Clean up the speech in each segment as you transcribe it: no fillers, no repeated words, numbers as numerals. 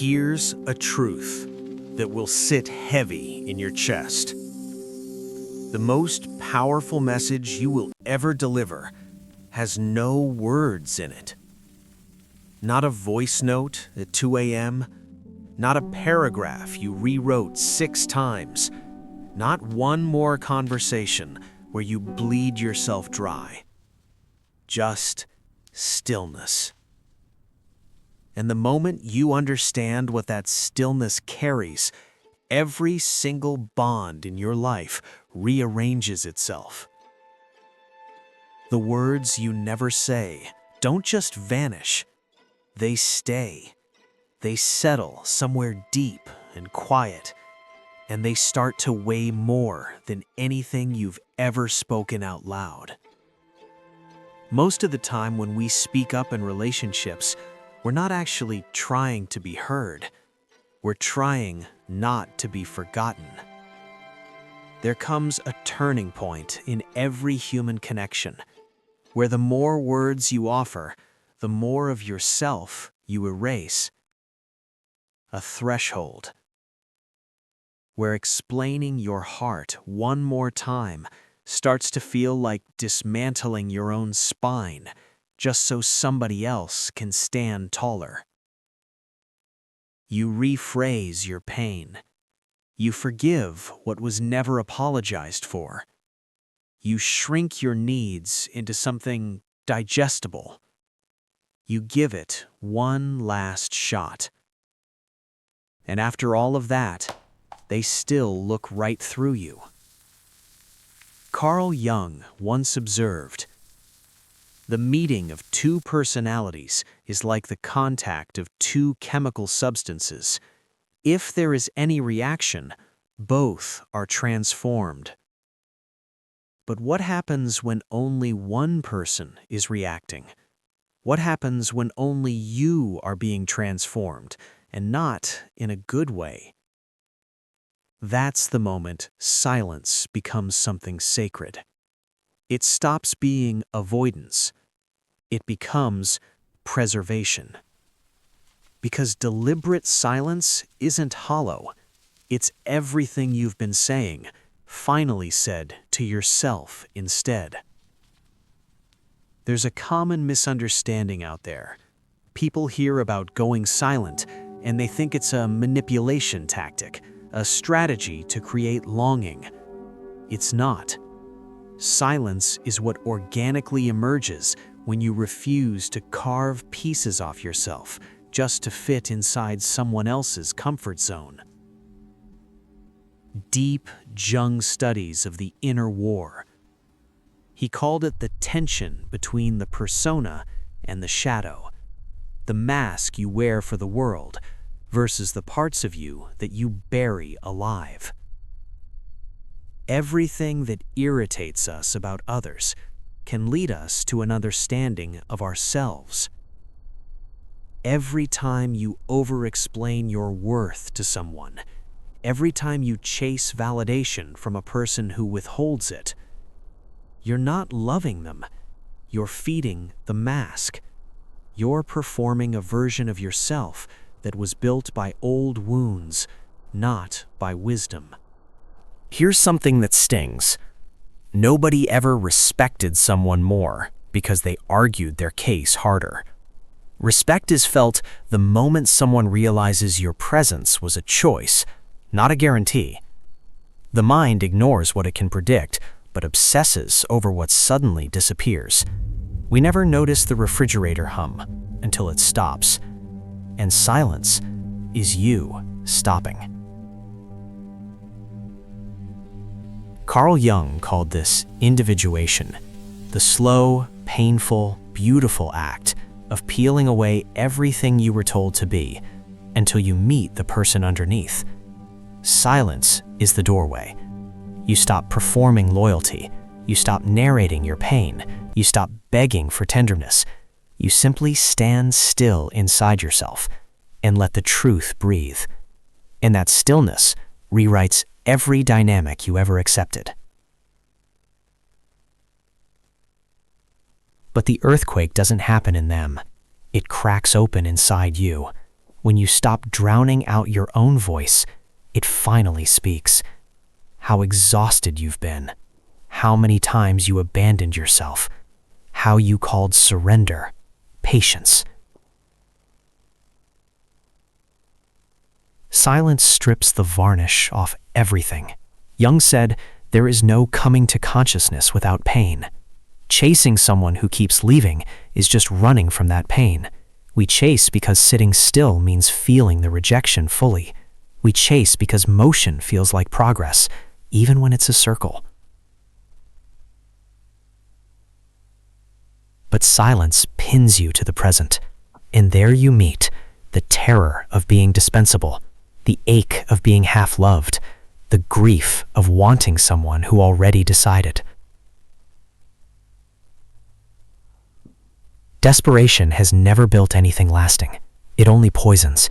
Here's a truth that will sit heavy in your chest. The most powerful message you will ever deliver has no words in it. Not a voice note at 2 a.m., not a paragraph you rewrote 6 times, not one more conversation where you bleed yourself dry. Just stillness. And the moment you understand what that stillness carries, every single bond in your life rearranges itself. The words you never say don't just vanish, they stay. They settle somewhere deep and quiet, and they start to weigh more than anything you've ever spoken out loud. Most of the time when we speak up in relationships, we're not actually trying to be heard. We're trying not to be forgotten. There comes a turning point in every human connection, where the more words you offer, the more of yourself you erase. A threshold, where explaining your heart one more time starts to feel like dismantling your own spine just so somebody else can stand taller. You rephrase your pain. You forgive what was never apologized for. You shrink your needs into something digestible. You give it one last shot. And after all of that, they still look right through you. Carl Jung once observed, "The meeting of 2 personalities is like the contact of 2 chemical substances. If there is any reaction, both are transformed." But what happens when only one person is reacting? What happens when only you are being transformed, and not in a good way? That's the moment silence becomes something sacred. It stops being avoidance. It becomes preservation. Because deliberate silence isn't hollow. It's everything you've been saying, finally said to yourself instead. There's a common misunderstanding out there. People hear about going silent, and they think it's a manipulation tactic, a strategy to create longing. It's not. Silence is what organically emerges when you refuse to carve pieces off yourself just to fit inside someone else's comfort zone. Deep Jung studies of the inner war. He called it the tension between the persona and the shadow, the mask you wear for the world versus the parts of you that you bury alive. Everything that irritates us about others can lead us to an understanding of ourselves. Every time you over-explain your worth to someone, every time you chase validation from a person who withholds it, you're not loving them. You're feeding the mask. You're performing a version of yourself that was built by old wounds, not by wisdom. Here's something that stings. Nobody ever respected someone more because they argued their case harder. Respect is felt the moment someone realizes your presence was a choice, not a guarantee. The mind ignores what it can predict, but obsesses over what suddenly disappears. We never notice the refrigerator hum until it stops. And silence is you stopping. Carl Jung called this individuation, the slow, painful, beautiful act of peeling away everything you were told to be until you meet the person underneath. Silence is the doorway. You stop performing loyalty. You stop narrating your pain. You stop begging for tenderness. You simply stand still inside yourself and let the truth breathe. And that stillness rewrites every dynamic you ever accepted. But the earthquake doesn't happen in them. It cracks open inside you. When you stop drowning out your own voice, it finally speaks. How exhausted you've been. How many times you abandoned yourself. How you called surrender patience. Silence strips the varnish off everything. Jung said, "There is no coming to consciousness without pain." Chasing someone who keeps leaving is just running from that pain. We chase because sitting still means feeling the rejection fully. We chase because motion feels like progress, even when it's a circle. But silence pins you to the present, and there you meet the terror of being dispensable, the ache of being half-loved, the grief of wanting someone who already decided. Desperation has never built anything lasting. It only poisons.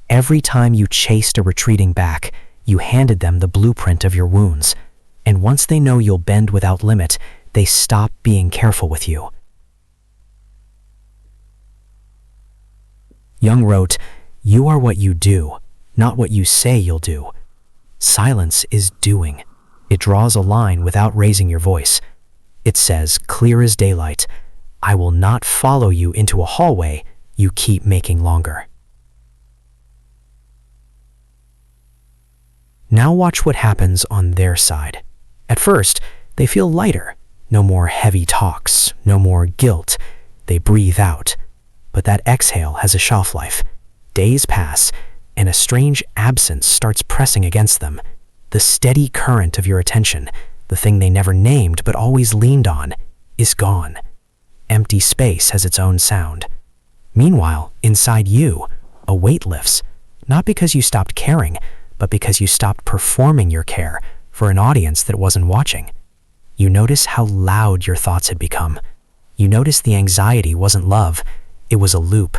Every time you chased a retreating back, you handed them the blueprint of your wounds. And once they know you'll bend without limit, they stop being careful with you. Jung wrote, "You are what you do, not what you say you'll do." Silence is doing. It draws a line without raising your voice. It says, clear as daylight, "I will not follow you into a hallway you keep making longer." Now watch what happens on their side. At first, they feel lighter. No more heavy talks, no more guilt. They breathe out. But that exhale has a shelf life. Days pass, and a strange absence starts pressing against them. The steady current of your attention, the thing they never named but always leaned on, is gone. Empty space has its own sound. Meanwhile, inside you, a weight lifts, not because you stopped caring, but because you stopped performing your care for an audience that wasn't watching. You notice how loud your thoughts had become. You notice the anxiety wasn't love, it was a loop.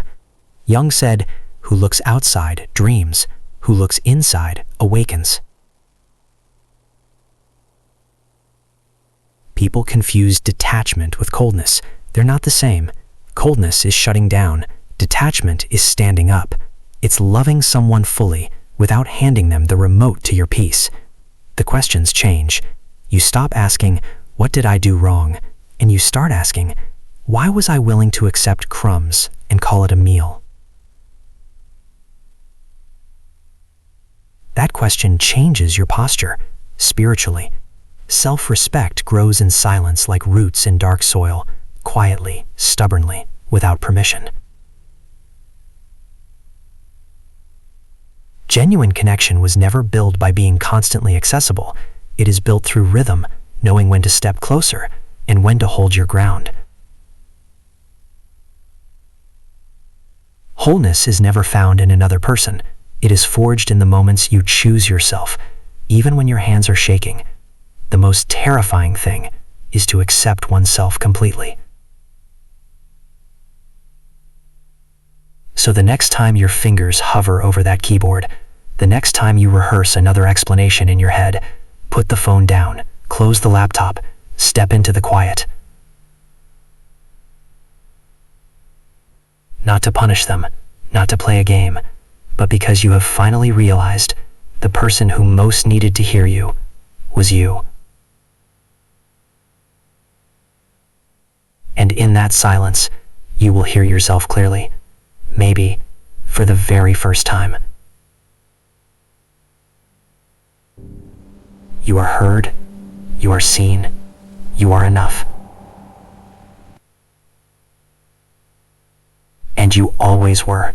Jung said, "Who looks outside dreams, who looks inside awakens." People confuse detachment with coldness. They're not the same. Coldness is shutting down. Detachment is standing up. It's loving someone fully without handing them the remote to your peace. The questions change. You stop asking, "What did I do wrong?" And you start asking, "Why was I willing to accept crumbs and call it a meal?" That question changes your posture, spiritually. Self-respect grows in silence like roots in dark soil, quietly, stubbornly, without permission. Genuine connection was never built by being constantly accessible. It is built through rhythm, knowing when to step closer and when to hold your ground. Wholeness is never found in another person. It is forged in the moments you choose yourself, even when your hands are shaking. The most terrifying thing is to accept oneself completely. So the next time your fingers hover over that keyboard, the next time you rehearse another explanation in your head, put the phone down, close the laptop, step into the quiet. Not to punish them, not to play a game, but because you have finally realized the person who most needed to hear you was you. And in that silence, you will hear yourself clearly, maybe for the very first time. You are heard, you are seen, you are enough. And you always were.